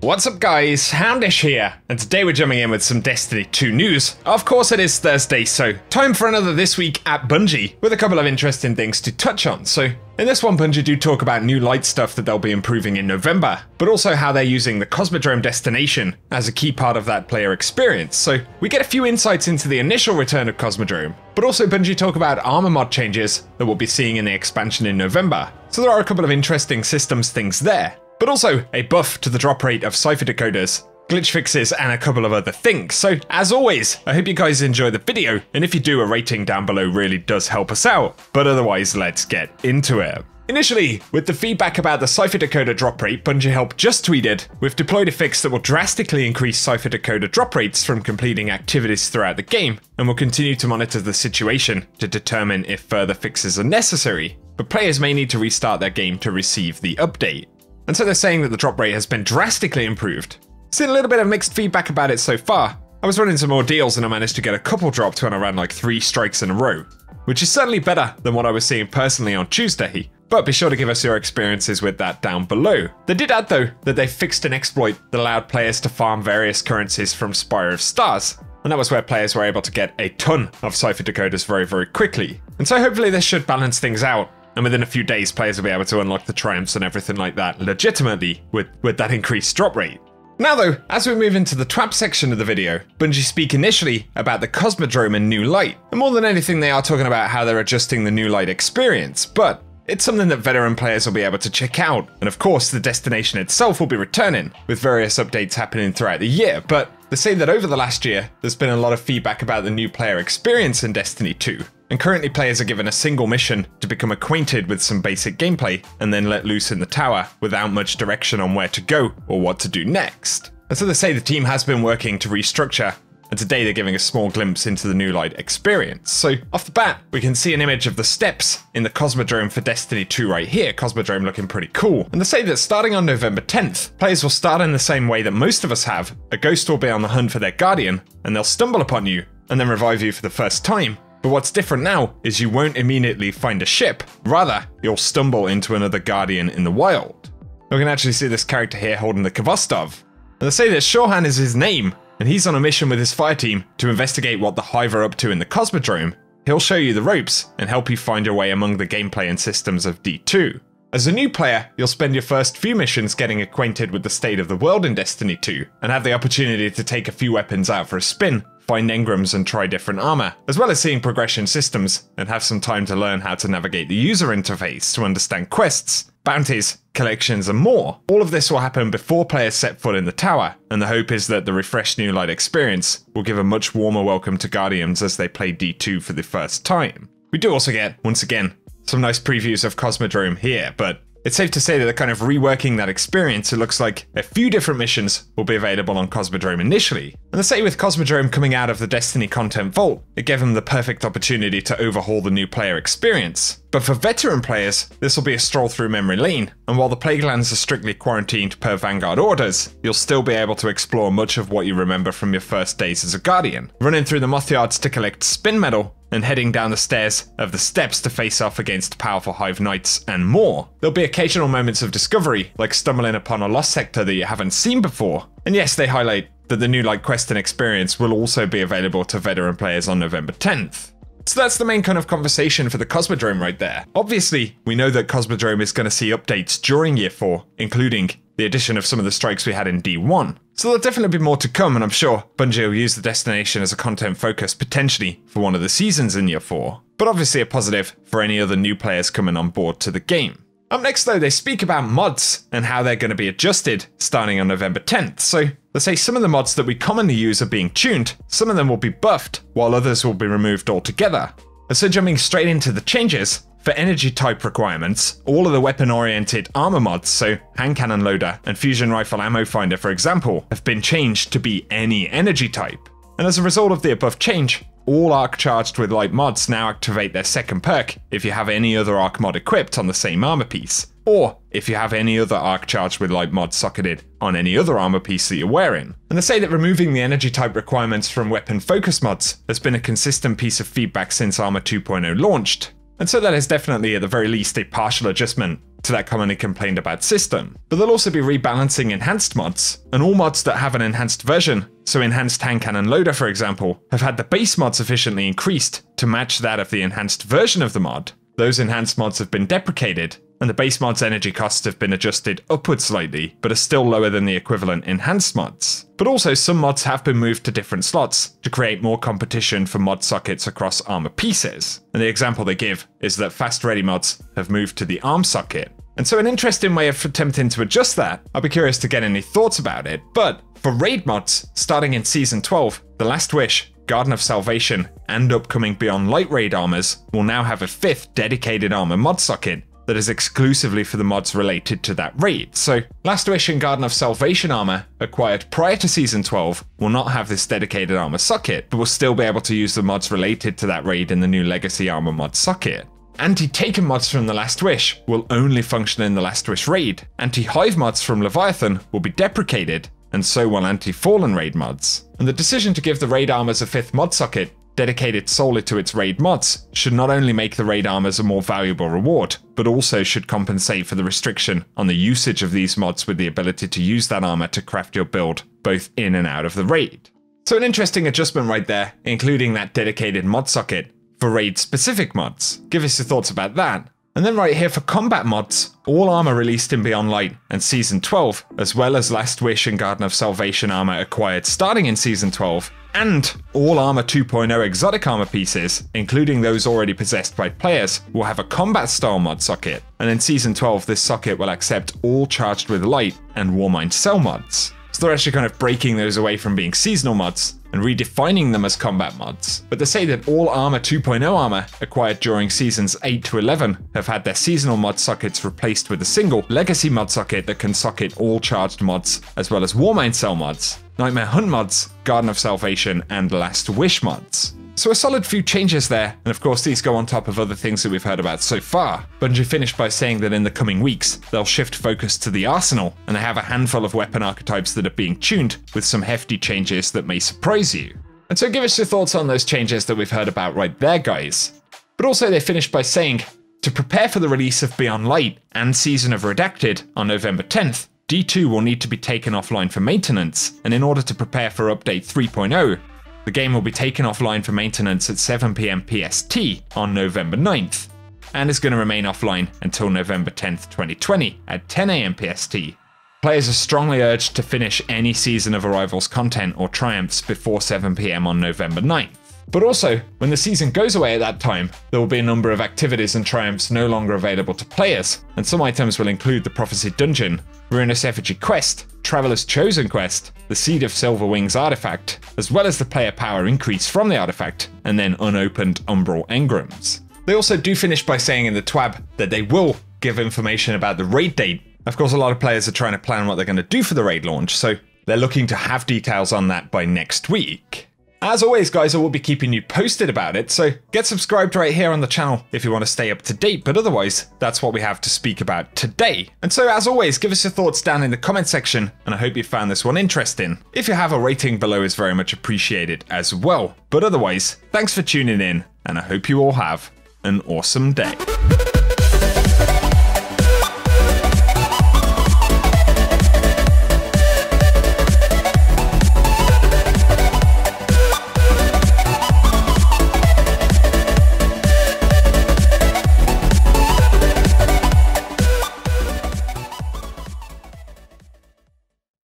What's up guys, Houndish here, and today we're jumping in with some Destiny 2 news. Of course it is Thursday, so time for another This Week at Bungie, with a couple of interesting things to touch on. So in this one, Bungie do talk about new light stuff that they'll be improving in November, but also how they're using the COSMODROME destination as a key part of that player experience. So we get a few insights into the initial return of COSMODROME, but also Bungie talk about armor mod changes that we'll be seeing in the expansion in November. So there are a couple of interesting systems things there. But also a buff to the drop rate of Cipher decoders, glitch fixes, and a couple of other things. So as always, I hope you guys enjoy the video, and if you do, a rating down below really does help us out. But otherwise, let's get into it. Initially, with the feedback about the Cipher decoder drop rate, Bungie Help just tweeted, "We've deployed a fix that will drastically increase Cipher decoder drop rates from completing activities throughout the game, and will continue to monitor the situation to determine if further fixes are necessary, but players may need to restart their game to receive the update." And so they're saying that the drop rate has been drastically improved. Seen a little bit of mixed feedback about it so far. I was running some more deals and I managed to get a couple dropped when I ran like 3 strikes in a row, which is certainly better than what I was seeing personally on Tuesday, but be sure to give us your experiences with that down below. They did add though that they fixed an exploit that allowed players to farm various currencies from Spire of Stars, and that was where players were able to get a ton of Cipher decoders very quickly. And so hopefully this should balance things out, and within a few days players will be able to unlock the triumphs and everything like that legitimately with that increased drop rate. Now though, as we move into the trap section of the video, Bungie speak initially about the COSMODROME and new light, and more than anything they are talking about how they're adjusting the new light experience, but it's something that veteran players will be able to check out, and of course the destination itself will be returning, with various updates happening throughout the year. But they say that over the last year, there's been a lot of feedback about the new player experience in Destiny 2, and currently players are given a single mission to become acquainted with some basic gameplay, and then let loose in the tower without much direction on where to go or what to do next. And so they say the team has been working to restructure, and today they're giving a small glimpse into the new light experience. So off the bat, we can see an image of the steps in the COSMODROME for Destiny 2 right here, COSMODROME looking pretty cool. And they say that starting on November 10th, players will start in the same way that most of us have. A ghost will be on the hunt for their guardian, and they'll stumble upon you, and then revive you for the first time. But what's different now is you won't immediately find a ship, rather you'll stumble into another guardian in the wild. We can actually see this character here holding the Kvostov. And they say that Shohan is his name, and he's on a mission with his fire team to investigate what the Hive are up to in the COSMODROME. He'll show you the ropes and help you find your way among the gameplay and systems of D2. As a new player, you'll spend your first few missions getting acquainted with the state of the world in Destiny 2, and have the opportunity to take a few weapons out for a spin, find engrams and try different armor, as well as seeing progression systems, and have some time to learn how to navigate the user interface to understand quests, bounties, collections, and more. All of this will happen before players set foot in the tower, and the hope is that the refreshed new light experience will give a much warmer welcome to Guardians as they play D2 for the first time. We do also get, once again, some nice previews of COSMODROME here, but it's safe to say that they're kind of reworking that experience. It looks like a few different missions will be available on COSMODROME initially. And they say with COSMODROME coming out of the Destiny content vault, it gave them the perfect opportunity to overhaul the new player experience. But for veteran players, this will be a stroll through memory lane, and while the Plaguelands are strictly quarantined per Vanguard orders, you'll still be able to explore much of what you remember from your first days as a Guardian, running through the Moth Yards to collect spin metal, and heading down the stairs of the steps to face off against powerful Hive Knights and more. There'll be occasional moments of discovery, like stumbling upon a lost sector that you haven't seen before. And yes, they highlight that the new light quest and experience will also be available to veteran players on November 10th. So that's the main kind of conversation for the COSMODROME right there. Obviously, we know that COSMODROME is going to see updates during Year 4, including the addition of some of the strikes we had in D1. So there'll definitely be more to come, and I'm sure Bungie will use the destination as a content focus potentially for one of the seasons in Year 4, but obviously a positive for any other new players coming on board to the game. Up next though, they speak about mods and how they're going to be adjusted starting on November 10th. So they say some of the mods that we commonly use are being tuned, some of them will be buffed, while others will be removed altogether. And so jumping straight into the changes, for energy type requirements, all of the weapon oriented armor mods, so hand cannon loader and fusion rifle ammo finder for example, have been changed to be any energy type. And as a result of the above change, all arc charged with light mods now activate their second perk if you have any other arc mod equipped on the same armor piece, or if you have any other arc charged with light mod socketed on any other armor piece that you're wearing. And they say that removing the energy type requirements from weapon focus mods has been a consistent piece of feedback since Armor 2.0 launched, and so that is definitely at the very least a partial adjustment to that commonly complained about system. But they'll also be rebalancing enhanced mods, and all mods that have an enhanced version, so enhanced hand cannon loader for example, have had the base mod sufficiently increased to match that of the enhanced version of the mod. Those enhanced mods have been deprecated, and the base mod's energy costs have been adjusted upwards slightly, but are still lower than the equivalent enhanced mods. But also some mods have been moved to different slots to create more competition for mod sockets across armor pieces. And the example they give is that fast ready mods have moved to the arm socket. And so an interesting way of attempting to adjust that, I'll be curious to get any thoughts about it, but for raid mods, starting in Season 12, The Last Wish, Garden of Salvation, and upcoming Beyond Light raid armors will now have a 5th dedicated armor mod socket that is exclusively for the mods related to that raid. So Last Wish and Garden of Salvation armor acquired prior to Season 12 will not have this dedicated armor socket, but will still be able to use the mods related to that raid in the new Legacy armor mod socket. Anti-Taken mods from The Last Wish will only function in the Last Wish raid. Anti-Hive mods from Leviathan will be deprecated, and so will Anti-Fallen raid mods. And the decision to give the raid armors a 5th mod socket dedicated solely to its raid mods should not only make the raid armors a more valuable reward, but also should compensate for the restriction on the usage of these mods with the ability to use that armor to craft your build both in and out of the raid. So an interesting adjustment right there, including that dedicated mod socket for raid specific mods. Give us your thoughts about that. And then right here for combat mods, all armor released in Beyond Light and Season 12, as well as Last Wish and Garden of Salvation armor acquired starting in Season 12, and all Armor 2.0 exotic armor pieces, including those already possessed by players, will have a combat style mod socket. And in Season 12, this socket will accept all Charged with Light and Warmind Cell mods. So they're actually kind of breaking those away from being seasonal mods and redefining them as combat mods. But they say that all Armor 2.0 armor acquired during Seasons 8 to 11 have had their seasonal mod sockets replaced with a single Legacy mod socket that can socket all charged mods, as well as Warmind Cell mods, Nightmare Hunt mods, Garden of Salvation, and Last Wish mods. So a solid few changes there, and of course these go on top of other things that we've heard about so far. Bungie finished by saying that in the coming weeks, they'll shift focus to the arsenal, and they have a handful of weapon archetypes that are being tuned with some hefty changes that may surprise you. And so give us your thoughts on those changes that we've heard about right there, guys. But also they finished by saying, to prepare for the release of Beyond Light and Season of Redacted on November 10th, D2 will need to be taken offline for maintenance, and in order to prepare for Update 3.0, the game will be taken offline for maintenance at 7 PM PST on November 9th, and is going to remain offline until November 10th, 2020 at 10 AM PST. Players are strongly urged to finish any Season of Arrival's content or triumphs before 7 PM on November 9th. But also, when the season goes away at that time, there will be a number of activities and triumphs no longer available to players, and some items will include the Prophecy Dungeon, Ruinous Effigy Quest, Traveler's Chosen Quest, the Seed of Silver Wings artifact, as well as the player power increase from the artifact, and then unopened Umbral Engrams. They also do finish by saying in the TWAB that they will give information about the raid date. Of course, a lot of players are trying to plan what they're going to do for the raid launch, so they're looking to have details on that by next week. As always, guys, I will be keeping you posted about it, so get subscribed right here on the channel if you want to stay up to date, but otherwise, that's what we have to speak about today. And so, as always, give us your thoughts down in the comment section, and I hope you found this one interesting. If you have, a rating below is very much appreciated as well. But otherwise, thanks for tuning in, and I hope you all have an awesome day.